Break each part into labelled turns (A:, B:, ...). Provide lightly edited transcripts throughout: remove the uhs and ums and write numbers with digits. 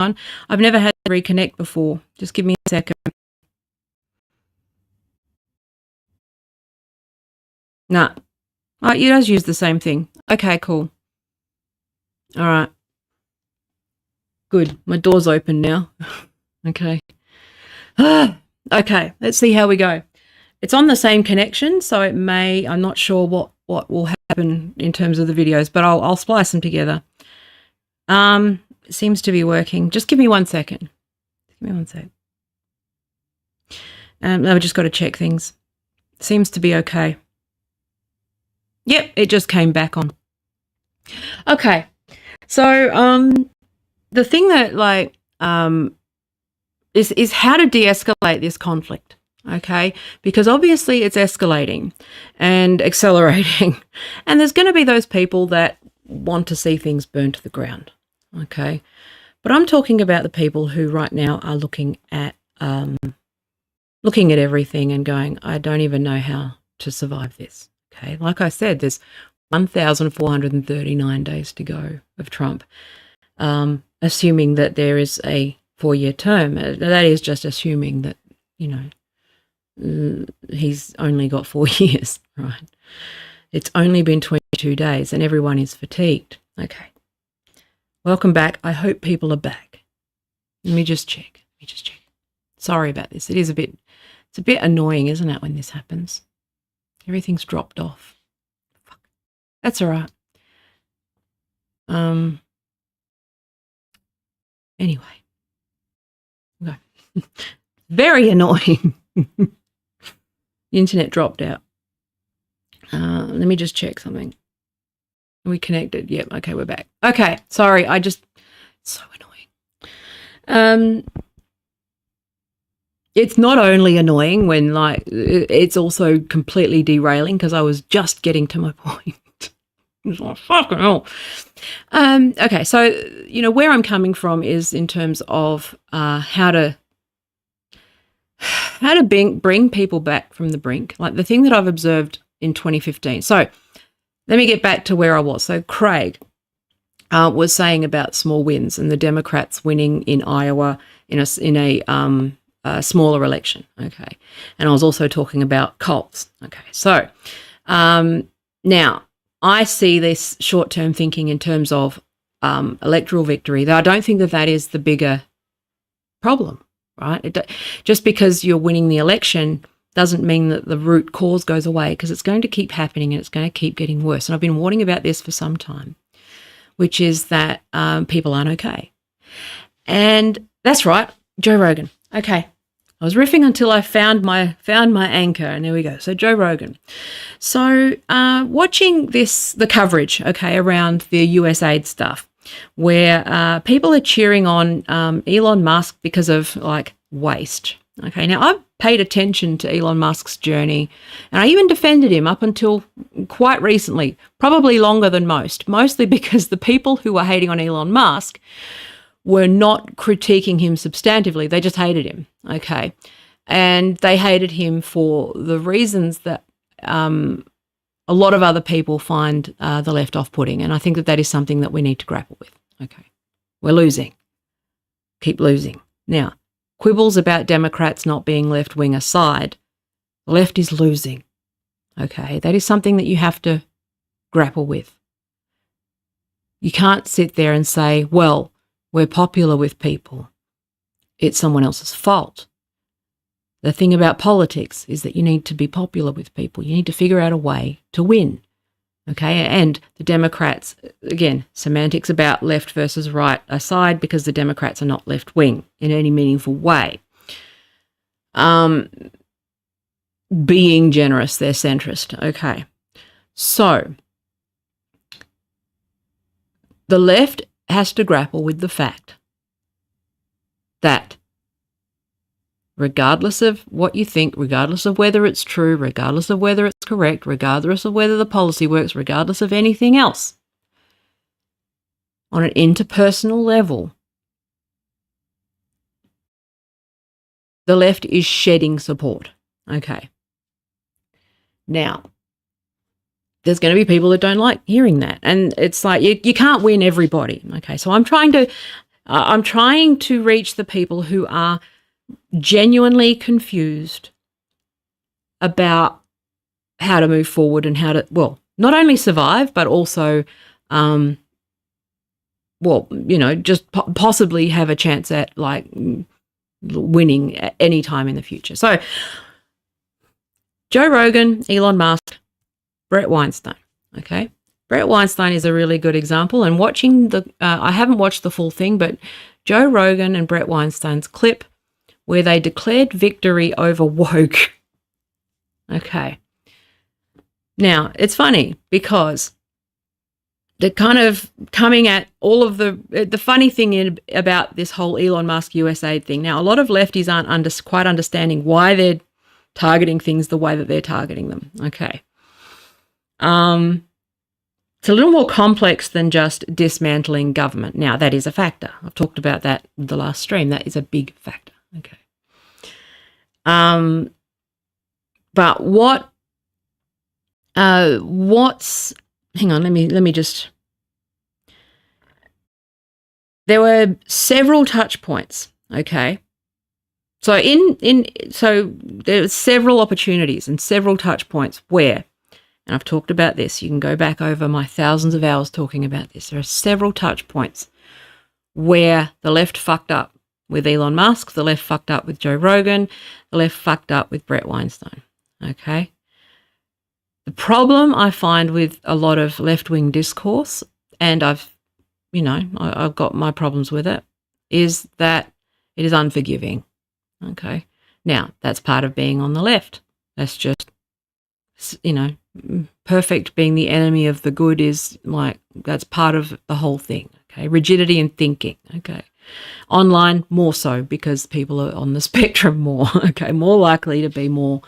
A: on. I've never had to reconnect before. Just give me a second. Nah. Oh, it does use the same thing. Okay, cool. All right. Good. My door's open now. Okay. Okay, let's see how we go. It's on the same connection, so it may, I'm not sure what will happen in terms of the videos, but I'll splice them together. It seems to be working. Just give me 1 second. Give me 1 sec. I've just got to check things. Seems to be okay. Yep, it just came back on. Okay. So the thing that is how to de-escalate this conflict. Okay, because obviously it's escalating and accelerating, and there's going to be those people that want to see things burn to the ground. Okay, but I'm talking about the people who right now are looking at everything and going, I don't even know how to survive this. Okay, like I said, there's 1,439 days to go of Trump, assuming that there is a 4-year term. That is just assuming that, he's only got 4 years, right? It's only been 22 days and everyone is fatigued. Okay. Welcome back. I hope people are back. Let me just check. Sorry about this. It's a bit annoying, isn't it, when this happens? Everything's dropped off. Fuck. That's all right. Anyway. Okay. Very annoying. The internet dropped out. Let me just check something. Are we connected? Yep. Okay, we're back. Okay. Sorry. It's so annoying. It's not only annoying when it's also completely derailing because I was just getting to my point. It's like, fucking hell. Okay. So, where I'm coming from is in terms of how to bring people back from the brink, like the thing that I've observed in 2015. So let me get back to where I was. So Craig was saying about small wins and the Democrats winning in Iowa in a smaller election. Okay. And I was also talking about Colts. Okay. So now I see this short-term thinking in terms of electoral victory, though I don't think that is the bigger problem. Right? Just because you're winning the election doesn't mean that the root cause goes away, because it's going to keep happening and it's going to keep getting worse. And I've been warning about this for some time, which is that people aren't okay. And that's right, Joe Rogan. Okay, I was riffing until I found my anchor, and there we go. So Joe Rogan. So watching the coverage, okay, around the USAID stuff, where people are cheering on Elon Musk because of waste. Okay, now I've paid attention to Elon Musk's journey, and I even defended him up until quite recently, probably longer than most, mostly because the people who were hating on Elon Musk were not critiquing him substantively. They just hated him, okay? And they hated him for the reasons that a lot of other people find the left off-putting, and I think that is something that we need to grapple with. Okay, we're losing. Keep losing. Now, quibbles about Democrats not being left-wing aside, the left is losing. Okay, that is something that you have to grapple with. You can't sit there and say, well, we're popular with people. It's someone else's fault. The thing about politics is that you need to be popular with people. You need to figure out a way to win. Okay, and the Democrats, again, semantics about left versus right aside, because the Democrats are not left-wing in any meaningful way. Being generous, they're centrist. Okay, so the left has to grapple with the fact that regardless of what you think, regardless of whether it's true, regardless of whether it's correct, regardless of whether the policy works, regardless of anything else, on an interpersonal level, the left is shedding support. Okay. Now, there's going to be people that don't like hearing that. And it's like, you can't win everybody. Okay. So I'm trying to I'm trying to reach the people who are genuinely confused about how to move forward and how to, well, not only survive, but also, just possibly have a chance at like winning at any time in the future. So Joe Rogan, Elon Musk, Brett Weinstein. Okay. Brett Weinstein is a really good example. And watching I haven't watched the full thing, but Joe Rogan and Brett Weinstein's clip where they declared victory over woke. Okay. Now, it's funny because they're kind of coming at all of the funny thing about this whole Elon Musk USAID thing. Now, a lot of lefties aren't quite understanding why they're targeting things the way that they're targeting them. Okay. It's a little more complex than just dismantling government. Now, that is a factor. I've talked about that in the last stream. That is a big factor. Okay. But hang on, let me just, there were several touch points, okay? So so there were several opportunities and several touch points where, and I've talked about this, you can go back over my thousands of hours talking about this. There are several touch points where the left fucked up with Elon Musk, the left fucked up with Joe Rogan, the left fucked up with Brett Weinstein, okay? The problem I find with a lot of left-wing discourse, and I've got my problems with it, is that it is unforgiving, okay? Now, that's part of being on the left. That's just, perfect being the enemy of the good is like, that's part of the whole thing, okay? Rigidity in thinking, okay? Online, more so because people are on the spectrum more, okay? More likely to be more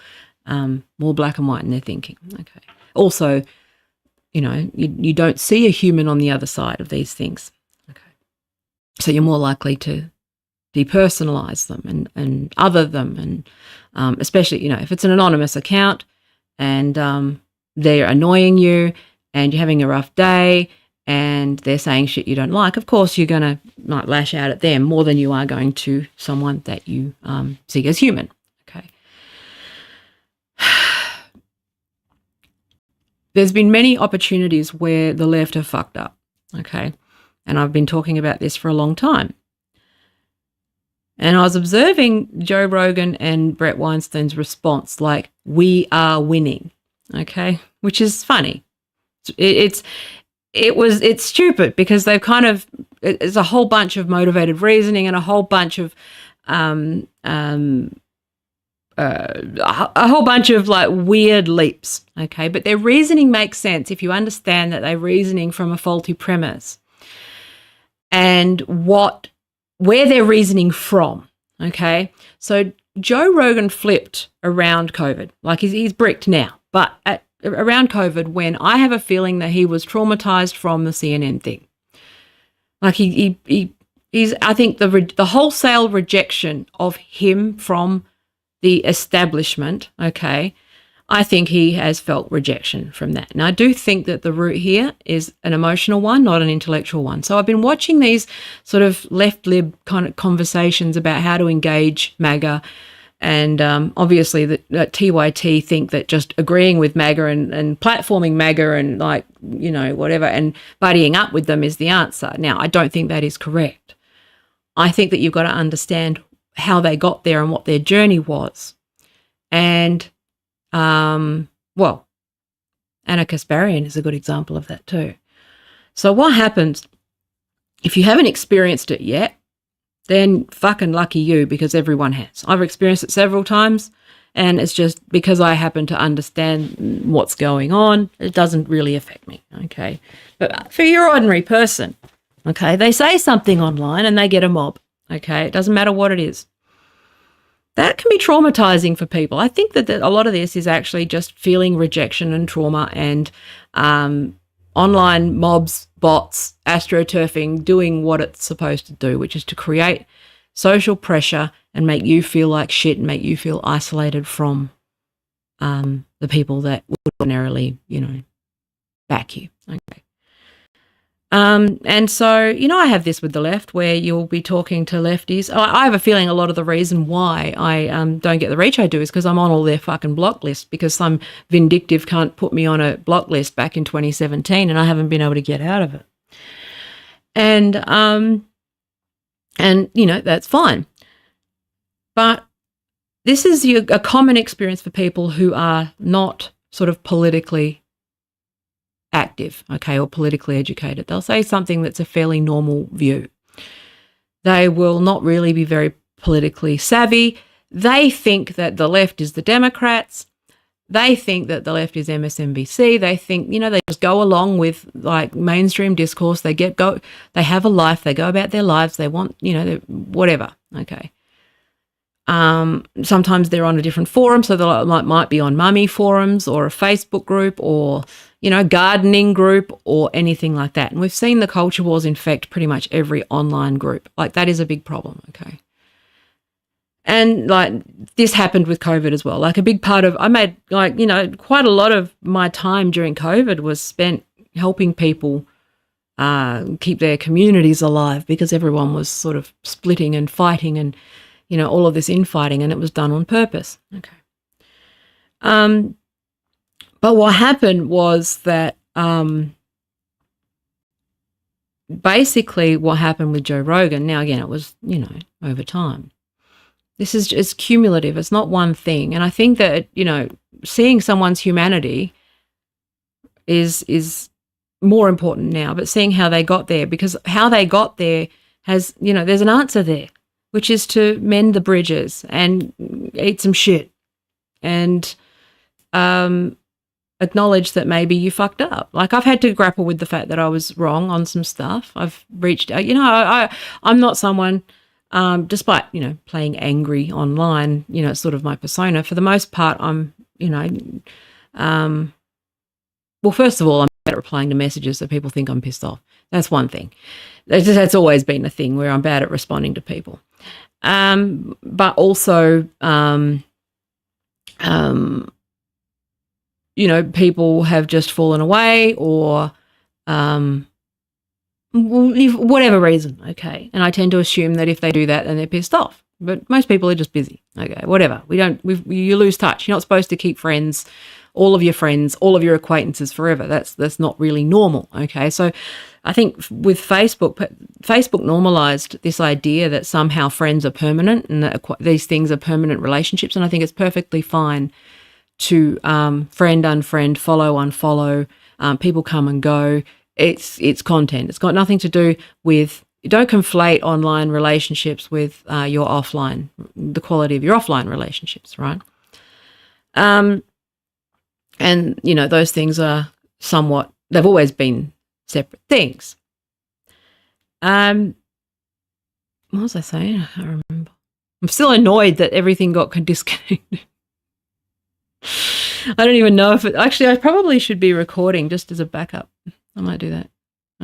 A: black and white in their thinking, okay? Also, you don't see a human on the other side of these things, okay? So you're more likely to depersonalize them and other them, and especially, if it's an anonymous account and they're annoying you and you're having a rough day and they're saying shit you don't like, of course you're going to lash out at them more than you are going to someone that you see as human, okay? There's been many opportunities where the left have fucked up, okay? And I've been talking about this for a long time. And I was observing Joe Rogan and Brett Weinstein's response, like, we are winning, okay? Which is funny. It's stupid because they've it's a whole bunch of motivated reasoning and a whole bunch of like weird leaps, okay? But their reasoning makes sense if you understand that they're reasoning from a faulty premise and where they're reasoning from, okay? So Joe Rogan flipped around COVID, like he's bricked now, but around COVID, when I have a feeling that he was traumatized from the CNN thing. Like he's I think the wholesale rejection of him from the establishment, okay, I think he has felt rejection from that. And I do think that the root here is an emotional one, not an intellectual one. So I've been watching these sort of left-lib kind of conversations about how to engage MAGA, and obviously that TYT think that just agreeing with MAGA and platforming MAGA and whatever and buddying up with them is the answer. Now, I don't think that is correct. I think that you've got to understand how they got there and what their journey was. And, Anna Kasparian is a good example of that too. So what happens if you haven't experienced it yet, then fucking lucky you, because everyone has. I've experienced it several times, and it's just because I happen to understand what's going on, it doesn't really affect me, okay? But for your ordinary person, okay, they say something online and they get a mob, okay? It doesn't matter what it is. That can be traumatizing for people. I think that a lot of this is actually just feeling rejection and trauma and online mobs, bots, astroturfing, doing what it's supposed to do, which is to create social pressure and make you feel like shit and make you feel isolated from the people that would ordinarily, back you. Okay. And so, I have this with the left where you'll be talking to lefties. I have a feeling a lot of the reason why I don't get the reach I do is because I'm on all their fucking block list, because some vindictive cunt put me on a block list back in 2017 and I haven't been able to get out of it. And that's fine. But this is a common experience for people who are not sort of politically active, okay, or politically educated. They'll say something that's a fairly normal view. They will not really be very politically savvy. They think that the left is the Democrats. They think that the left is MSNBC. They think, they just go along with like mainstream discourse. They have a life. They go about their lives. They want, whatever. Okay. Sometimes they're on a different forum, so they might be on mummy forums or a Facebook group or, gardening group or anything like that. And we've seen the culture wars infect pretty much every online group. Like, that is a big problem, okay? And like this happened with COVID as well. Like a big part of, I made quite a lot of my time during COVID was spent helping people keep their communities alive, because everyone was sort of splitting and fighting and, all of this infighting, and it was done on purpose. Okay. But what happened was that basically what happened with Joe Rogan, now again, it was, over time. This is just cumulative. It's not one thing. And I think that, seeing someone's humanity is more important now, but seeing how they got there, because how they got there has, there's an answer there, which is to mend the bridges and eat some shit and acknowledge that maybe you fucked up. Like, I've had to grapple with the fact that I was wrong on some stuff. I've reached out, I'm not someone, despite, playing angry online, it's sort of my persona. For the most part, I'm, well, first of all, I'm bad at replying to messages so people think I'm pissed off. That's one thing. That's always been a thing where I'm bad at responding to people. But also, people have just fallen away or whatever reason, okay? And I tend to assume that if they do that, then they're pissed off. But most people are just busy, okay? Whatever. You lose touch. You're not supposed to keep friends, all of your acquaintances forever. That's not really normal, okay? So I think with Facebook normalized this idea that somehow friends are permanent and that these things are permanent relationships, and I think it's perfectly fine to friend, unfriend, follow, unfollow. People come and go. It's content. It's got nothing to do with. Don't conflate online relationships with your offline, the quality of your offline relationships, right? And those things are somewhat. They've always been separate things. What was I saying? I can't remember. I'm still annoyed that everything got disconnected. I don't even know if it... Actually, I probably should be recording just as a backup. I might do that.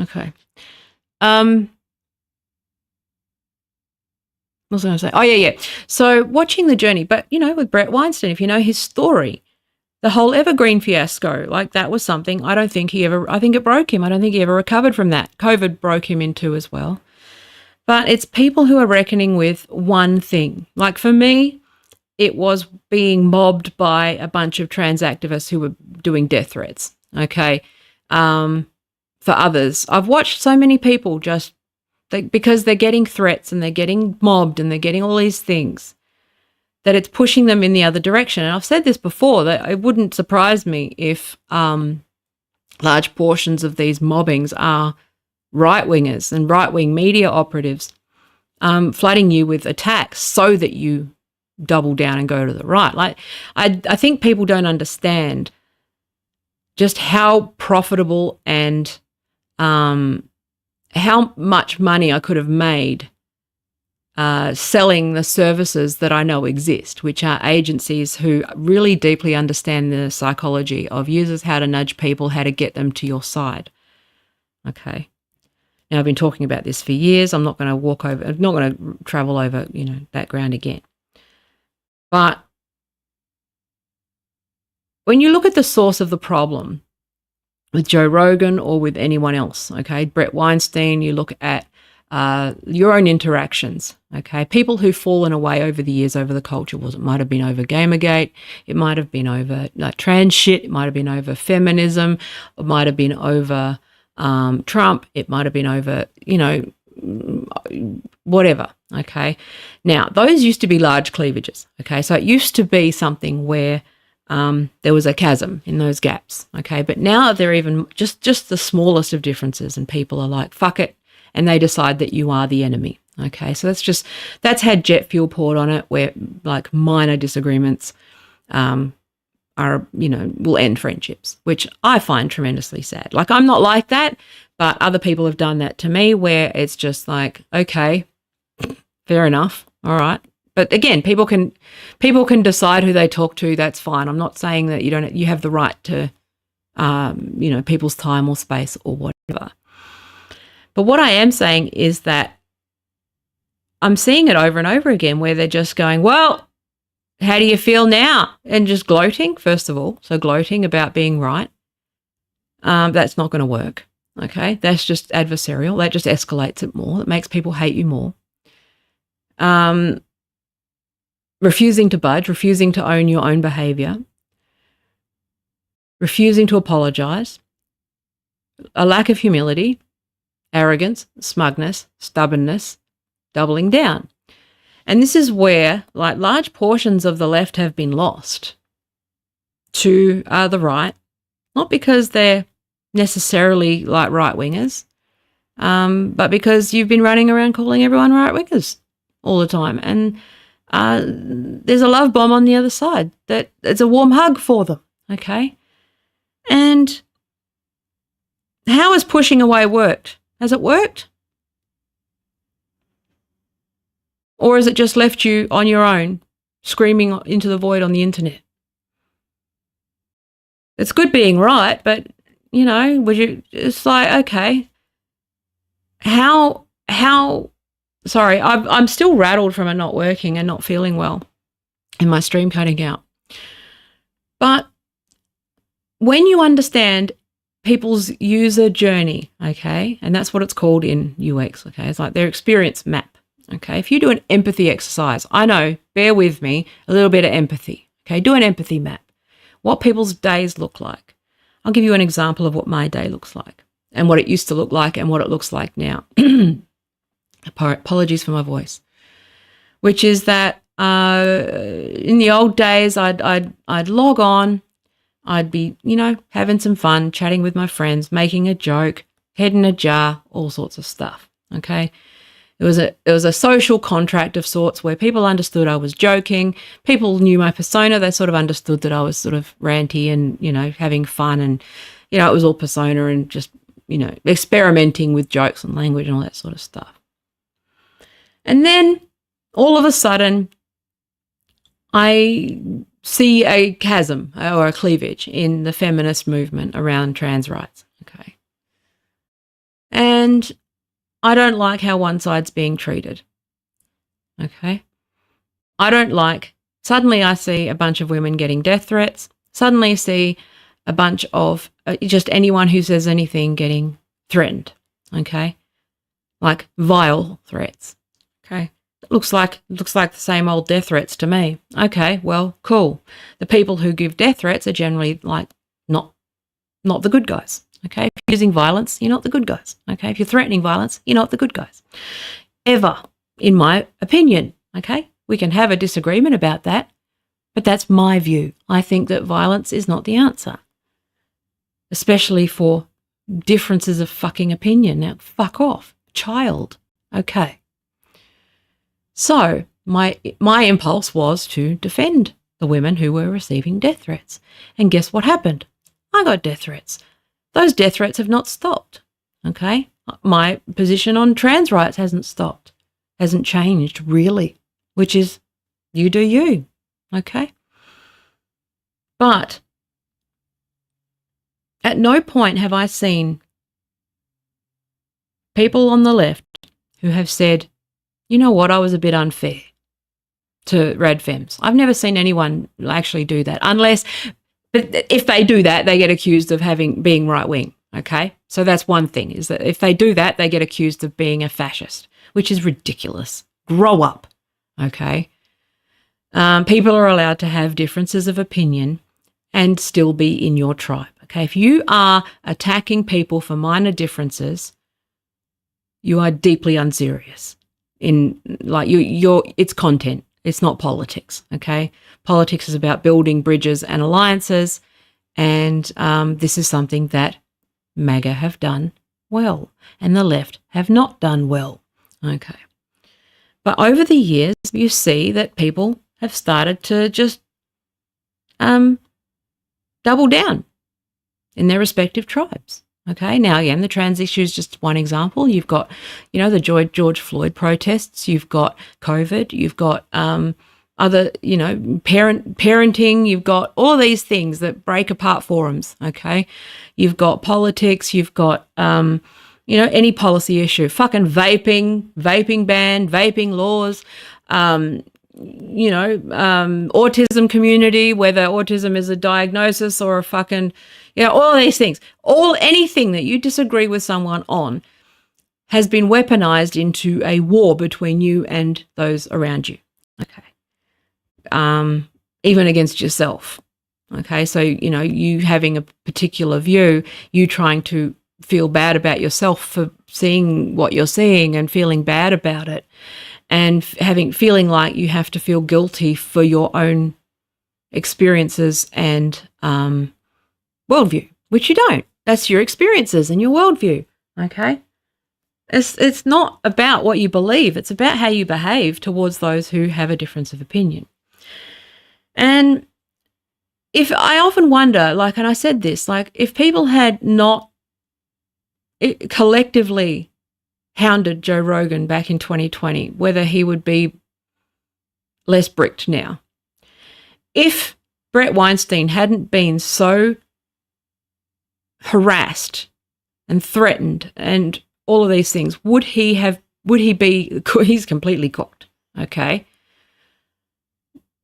A: Okay. What was I going to say? Oh, yeah. So watching the journey, but, with Brett Weinstein, if you know his story, the whole Evergreen fiasco, like that was something I think it broke him. I don't think he ever recovered from that. COVID broke him in two as well. But it's people who are reckoning with one thing. Like for me, it was being mobbed by a bunch of trans activists who were doing death threats, okay? For others, I've watched so many people just, because they're getting threats and they're getting mobbed and they're getting all these things, that it's pushing them in the other direction. And I've said this before, that it wouldn't surprise me if large portions of these mobbings are right-wingers and right-wing media operatives flooding you with attacks so that you double down and go to the right. Like, I think people don't understand just how profitable and how much money I could have made selling the services that I know exist, which are agencies who really deeply understand the psychology of users, how to nudge people, how to get them to your side. Okay. Now, I've been talking about this for years. I'm not going to travel over, that ground again. But when you look at the source of the problem, with Joe Rogan or with anyone else, okay? Brett Weinstein, you look at your own interactions, okay? People who've fallen away over the years over the culture wars. It might have been over Gamergate. It might have been over trans shit. It might have been over feminism. It might have been over Trump. It might have been over, whatever, okay? Now, those used to be large cleavages, okay? So it used to be something where there was a chasm in those gaps, okay? But now they're even just the smallest of differences, and people are like, fuck it, and they decide that you are the enemy, okay? So that's had jet fuel poured on it, where like minor disagreements will end friendships, which I find tremendously sad. Like, I'm not like that, but other people have done that to me, where it's just like, okay, fair enough, all right. But again, people can decide who they talk to. That's fine. I'm not saying that you have the right to, people's time or space or whatever. But what I am saying is that I'm seeing it over and over again, where they're just going, well, how do you feel now? And just gloating, first of all. So gloating about being right. That's not going to work. Okay. That's just adversarial. That just escalates it more. It makes people hate you more. Refusing to budge, refusing to own your own behavior, refusing to apologize, a lack of humility, arrogance, smugness, stubbornness, doubling down. And this is where, like, large portions of the left have been lost to the right, not because they're necessarily like right-wingers, but because you've been running around calling everyone right-wingers all the time. And there's a love bomb on the other side that it's a warm hug for them, okay? And how has pushing away worked? Has it worked? Or has it just left you on your own, screaming into the void on the internet? It's good being right, but, it's like, okay, sorry, I'm still rattled from it not working and not feeling well and my stream cutting out. But when you understand people's user journey, okay, and that's what it's called in UX, okay, it's like their experience map, okay. If you do an empathy exercise, I know, bear with me, a little bit of empathy, okay, do an empathy map. What people's days look like. I'll give you an example of what my day looks like and what it used to look like and what it looks like now. Apologies for my voice. Which is that in the old days, I'd log on, I'd be, having some fun, chatting with my friends, making a joke, head in a jar, all sorts of stuff. Okay. It was a social contract of sorts where people understood I was joking. People knew my persona. They sort of understood that I was sort of ranty and, having fun, and, it was all persona and just, experimenting with jokes and language and all that sort of stuff. And then all of a sudden I see a chasm or a cleavage in the feminist movement around trans rights. Okay. And I don't like how one side's being treated. Okay. I don't like, suddenly I see a bunch of women getting death threats. Suddenly I see a bunch of just anyone who says anything getting threatened. Okay. Like vile threats. Okay. It looks like the same old death threats to me. Okay, well, cool. The people who give death threats are generally like not the good guys. Okay, if you're using violence, you're not the good guys. Okay, if you're threatening violence, you're not the good guys. Ever, in my opinion. Okay, we can have a disagreement about that, but that's my view. I think that violence is not the answer, especially for differences of fucking opinion. Now, fuck off, child. Okay. So my impulse was to defend the women who were receiving death threats. And guess what happened? I got death threats. Those death threats have not stopped, okay? My position on trans rights hasn't stopped, hasn't changed really, which is you do you, okay? But at no point have I seen people on the left who have said, you know what, I was a bit unfair to rad femmes. I've never seen anyone actually do that, unless But if they do that, they get accused of being right wing. Okay, so that's one thing, is that if they do that, they get accused of being a fascist, which is ridiculous. Grow up. Okay, people are allowed to have differences of opinion and still be in your tribe. Okay, if you are attacking people for minor differences, you are deeply unserious. It's content. It's not politics. Okay, politics is about building bridges and alliances, and this is something that MAGA have done well, and the left have not done well. Okay. But over the years, you see that people have started to just double down in their respective tribes. Okay. Now, again, the trans issue is just one example. You've got, the George Floyd protests. You've got COVID. You've got other, parenting. You've got all of these things that break apart forums. Okay. You've got politics. You've got, any policy issue, fucking vaping ban, vaping laws, autism community, whether autism is a diagnosis or a fucking, all of these things, anything that you disagree with someone on has been weaponized into a war between you and those around you. Okay. Even against yourself. Okay. So, you having a particular view, you trying to feel bad about yourself for seeing what you're seeing and feeling bad about it, and feeling like you have to feel guilty for your own experiences and worldview, which you don't. That's your experiences and your worldview. Okay. It's not about what you believe. It's about how you behave towards those who have a difference of opinion. And if I often wonder, and I said this, if people had not collectively hounded Joe Rogan back in 2020, whether he would be less bricked now. If Brett Weinstein hadn't been so harassed and threatened and all of these things, would he be, he's completely cooked, okay?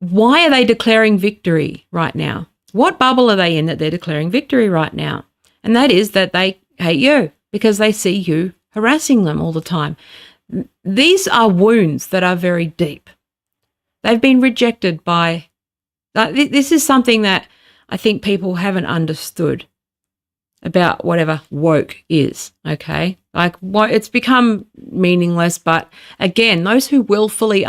A: Why are they declaring victory right now? What bubble are they in that they're declaring victory right now? And that is that they hate you because they see you harassing them all the time. These are wounds that are very deep. They've been rejected by, this is something that I think people haven't understood about whatever woke is, okay? It's become meaningless, but again, those who willfully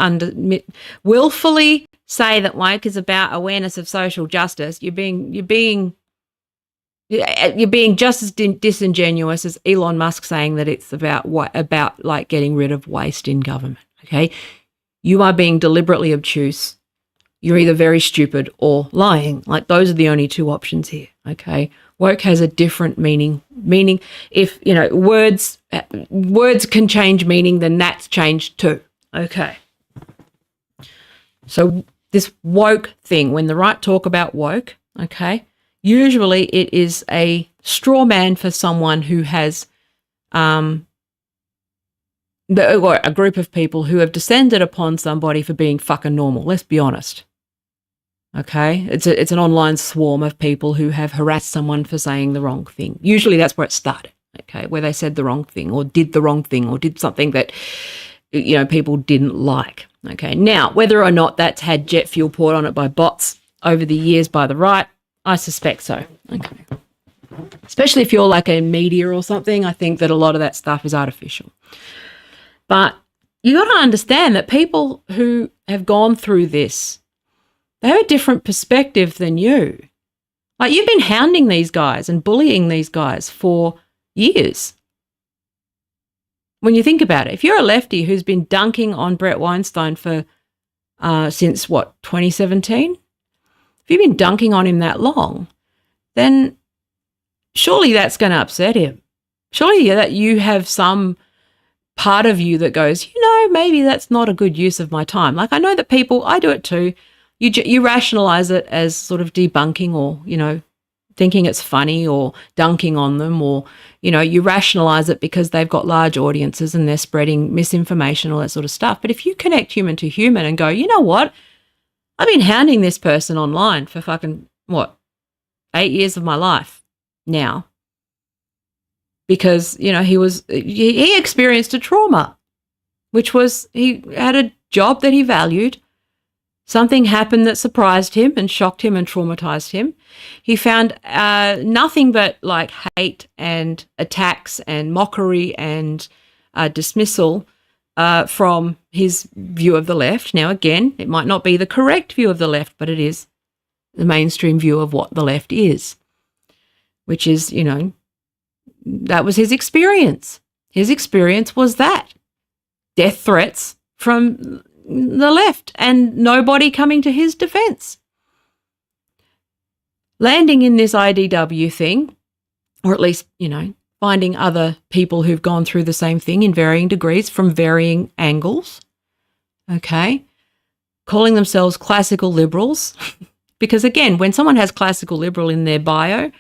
A: say that woke is about awareness of social justice, you're being just as disingenuous as Elon Musk saying that it's about getting rid of waste in government, okay? You are being deliberately obtuse. You're either very stupid or lying. Those are the only two options here, okay? Woke has a different meaning. Meaning, if, words can change meaning, then that's changed too, okay? So this woke thing, when the right talk about woke, okay, usually it is a straw man for someone who has or a group of people who have descended upon somebody for being fucking normal. Let's be honest. Okay? It's an online swarm of people who have harassed someone for saying the wrong thing. Usually that's where it started, okay, where they said the wrong thing or did the wrong thing or did something that, people didn't like. Okay? Now, whether or not that's had jet fuel poured on it by bots over the years by the right, I suspect so. Okay. Especially if you're in media or something, I think that a lot of that stuff is artificial. But you got to understand that people who have gone through this, they have a different perspective than you. You've been hounding these guys and bullying these guys for years. When you think about it, if you're a lefty who's been dunking on Brett Weinstein for since 2017? If you've been dunking on him that long, then surely that's going to upset him. Surely that you have some part of you that goes, maybe that's not a good use of my time. I know that I do it too. You rationalize it as sort of debunking or, thinking it's funny or dunking on them or, you rationalize it because they've got large audiences and they're spreading misinformation, all that sort of stuff. But if you connect human to human and go, you know what? I've been hounding this person online for fucking, 8 years of my life now because, he experienced a trauma, which was he had a job that he valued. Something happened that surprised him and shocked him and traumatized him. He found nothing but like hate and attacks and mockery and dismissal from his view of the left. Now, again, it might not be the correct view of the left, but it is the mainstream view of what the left is, which is, that was his experience. His experience was that. Death threats from the left and nobody coming to his defense. Landing in this IDW thing, or at least, finding other people who've gone through the same thing in varying degrees from varying angles, okay, calling themselves classical liberals, because again, when someone has classical liberal in their bio,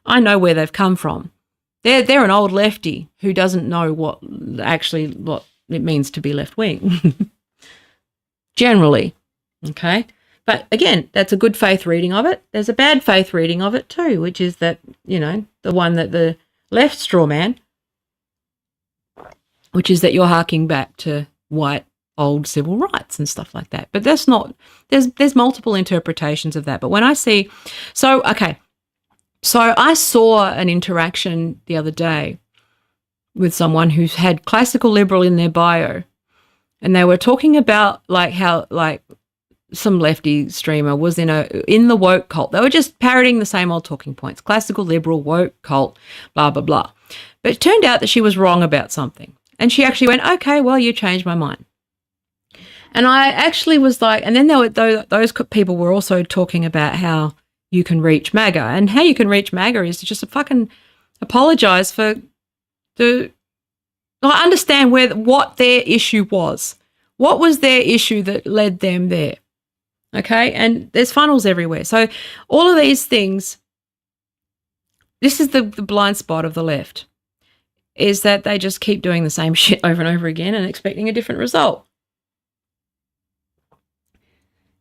A: I know where they've come from. They're an old lefty who doesn't know what it means to be left-wing. Generally, okay? But again, that's a good faith reading of it. There's a bad faith reading of it too, which is that, the one that the left straw man, which is that you're harking back to white old civil rights and stuff like that. But that's not, there's multiple interpretations of that. But when I see, so I saw an interaction the other day with someone who's had classical liberal in their bio, and they were talking about how some lefty streamer was in the woke cult. They were just parroting the same old talking points: classical liberal, woke cult, blah blah blah. But it turned out that she was wrong about something, and she actually went, "Okay, well, you changed my mind." And I actually was like, and then those people were also talking about how you can reach MAGA, and how you can reach MAGA is to just fucking apologize for I understand what their issue was. What was their issue that led them there? Okay, and there's funnels everywhere. So all of these things, this is the blind spot of the left, is that they just keep doing the same shit over and over again and expecting a different result.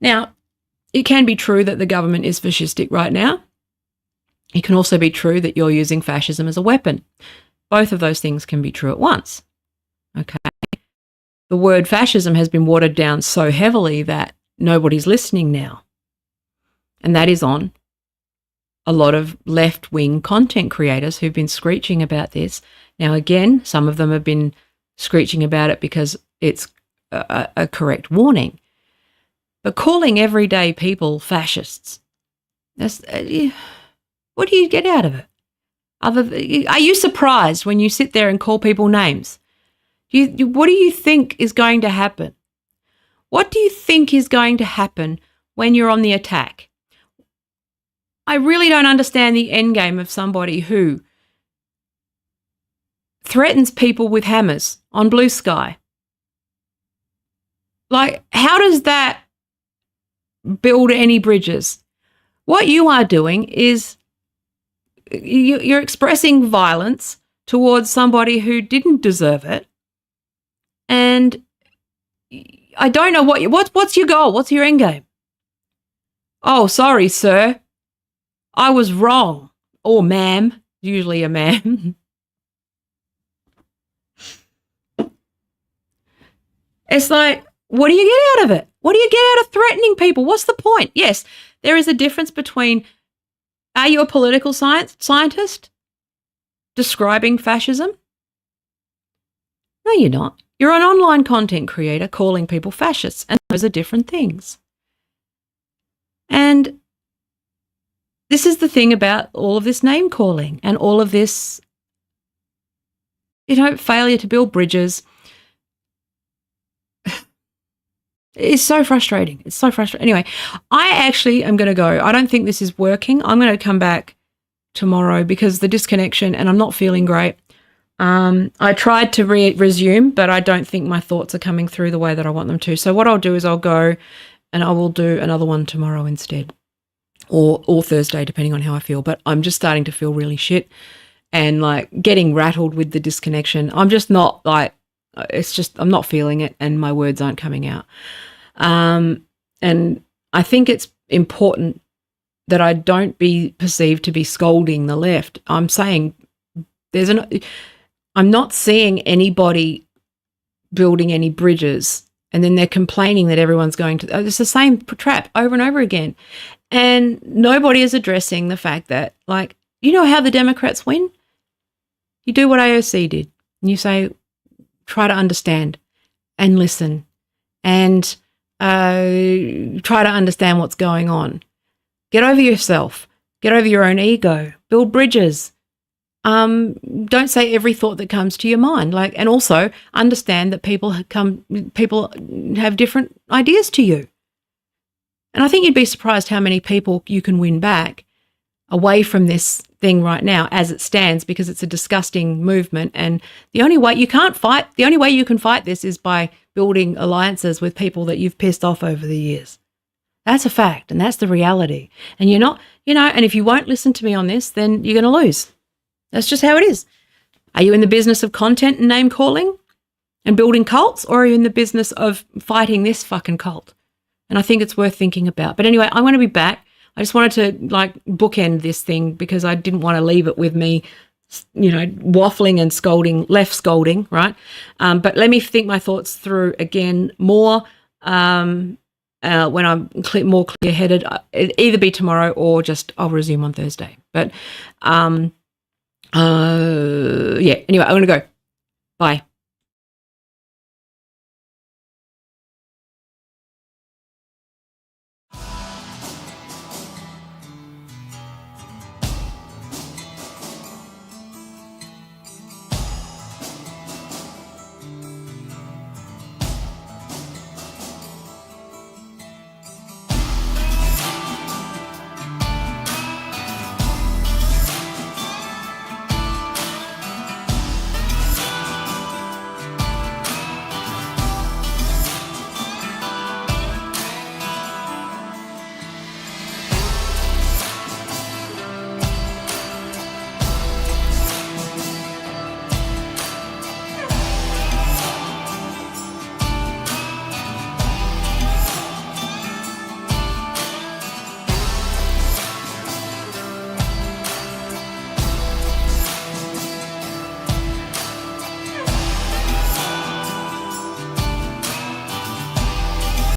A: Now, it can be true that the government is fascistic right now. It can also be true that you're using fascism as a weapon. Both of those things can be true at once. Okay. The word fascism has been watered down so heavily that nobody's listening now. And that is on a lot of left-wing content creators who've been screeching about this. Now, again, some of them have been screeching about it because it's a correct warning. But calling everyday people fascists, what do you get out of it? Are you surprised when you sit there and call people names? What do you think is going to happen? What do you think is going to happen when you're on the attack? I really don't understand the end game of somebody who threatens people with hammers on blue sky. How does that build any bridges? What you are doing is you're expressing violence towards somebody who didn't deserve it. And I don't know what's your goal? What's your end game? Oh, sorry, sir. I was wrong. Or ma'am, usually a ma'am. It's like, what do you get out of it? What do you get out of threatening people? What's the point? Yes, there is a difference between, are you a political scientist describing fascism? No, you're not. You're an online content creator calling people fascists, and those are different things. And this is the thing about all of this name calling and all of this, failure to build bridges. It's so frustrating. It's so frustrating. Anyway, I actually am going to go. I don't think this is working. I'm going to come back tomorrow because the disconnection, and I'm not feeling great. I tried to resume, but I don't think my thoughts are coming through the way that I want them to. So what I'll do is I'll go and I will do another one tomorrow instead, or Thursday, depending on how I feel. But I'm just starting to feel really shit and getting rattled with the disconnection. I'm just not I'm not feeling it and my words aren't coming out. And I think it's important that I don't be perceived to be scolding the left. I'm saying I'm not seeing anybody building any bridges, and then they're complaining that everyone's going to, it's the same trap over and over again. And nobody is addressing the fact that, like, you know how the Democrats win? You do what AOC did, and you say, try to understand and listen and try to understand what's going on. Get over yourself. Get over your own ego. Build bridges. Don't say every thought that comes to your mind. And also understand that people have different ideas to you. And I think you'd be surprised how many people you can win back away from this thing right now as it stands, because it's a disgusting movement. And the only way you can fight this is by building alliances with people that you've pissed off over the years. That's a fact, and that's the reality. And you're not, and if you won't listen to me on this, then you're going to lose. That's just how it is. Are you in the business of content and name calling and building cults, or are you in the business of fighting this fucking cult? And I think it's worth thinking about. But anyway, I'm going to be back. I just wanted to bookend this thing because I didn't want to leave it with me, waffling and scolding, right? But let me think my thoughts through again more when I'm more clear-headed. It'll either be tomorrow or I'll resume on Thursday. But anyway, I'm going to go. Bye.